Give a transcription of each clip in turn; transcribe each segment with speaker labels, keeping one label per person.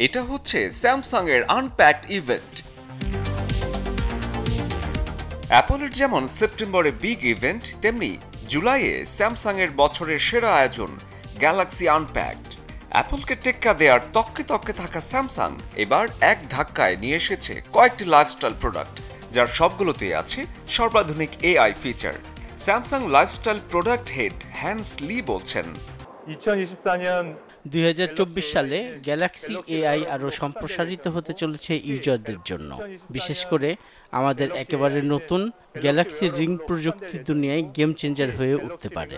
Speaker 1: এটা হচ্ছে স্যামসাং এর আনপ্যাকড ইভেন্ট। অ্যাপলের যেমন সেপ্টেম্বরে বিগ ইভেন্ট, তেমনি জুলাইয়ে স্যামসাং এর বছরের সেরা আয়োজন গ্যালাক্সি আনপ্যাকড। অ্যাপলকে টেক্কা দেওয়ার তককে তককে থাকা স্যামসাং এবার এক ধাক্কায় নিয়ে এসেছে কয়েকটি লাইফস্টাইল প্রোডাক্ট, যার সবগুলোতেই আছে সর্বাধুনিক AI feature. Samsung lifestyle product head Hans Lee বলছেন,
Speaker 2: 2024 সালে গ্যালাক্সি এআই আরও সম্প্রসারিত হতে চলেছে ইউজারদের জন্য। বিশেষ করে আমাদের একেবারে নতুন গ্যালাক্সি রিং প্রযুক্তি দুনিয়ায় গেম চেঞ্জার হয়ে উঠতে পারে।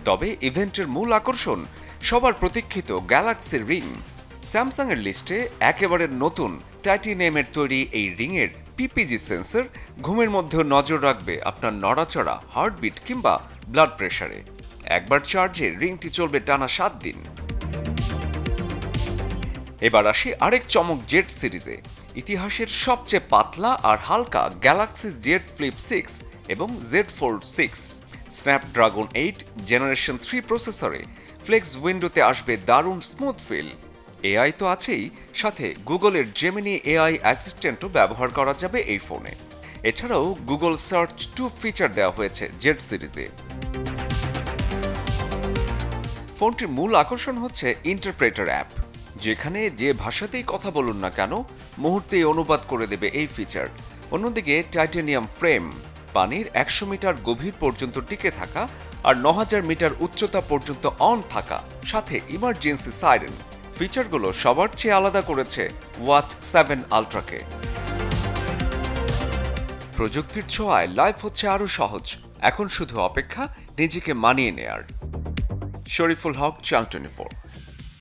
Speaker 1: তবে ইভেন্টের মূল আকর্ষণ সবার প্রতীক্ষিত গ্যালাক্সি রিং। স্যামসাং এর লিস্টে একেবারে নতুন টাইটানিয়ামের তৈরি এই রিংয়ের পিপিজি সেন্সর ঘুমের মধ্যেও নজর রাখবে আপনার নড়াচড়া, হার্টবিট কিংবা ব্লাড প্রেসারে। একবার চার্জে রিংটি চলবে টানা 7 দিন। এবার আসি আরেক চমক জেড সিরিজে। ইতিহাসের সবচেয়ে পাতলা আর হালকা গ্যালাক্সি জেড ফ্লিপ 6 এবং জেড ফোল্ড 6 স্ন্যাপড্রাগন 8 জেনারেশন 3 প্রসেসরে ফ্লেক্স উইন্ডোতে আসবে দারুণ স্মুথ ফিল। এআই তো আছেই, সাথে গুগলের জেমিনি এআই অ্যাসিস্ট্যান্টও ব্যবহার করা যাবে এই ফোনে। এছাড়াও গুগল সার্চ 2 ফিচার দেওয়া হয়েছে জেড সিরিজে। ফোনটির মূল আকর্ষণ হচ্ছে ইন্টারপ্রেটার অ্যাপ, যেখানে যে ভাষাতেই কথা বলুন না কেন মুহূর্তেই অনুবাদ করে দেবে এই ফিচার। অন্যদিকে টাইটানিয়াম ফ্রেম, পানির 100 মিটার গভীর পর্যন্ত টিকে থাকা আর 9000 মিটার উচ্চতা পর্যন্ত অন থাকা, সাথে ইমার্জেন্সি সাইরেন ফিচারগুলো সবার চেয়ে আলাদা করেছে ওয়াচ 7 আলট্রাকে। প্রযুক্তির ছোঁয়ায় লাইফ হচ্ছে আরো সহজ, এখন শুধু অপেক্ষা নিজেকে মানিয়ে নেয়ার। শরীফুল হক, চ্যানেল 24।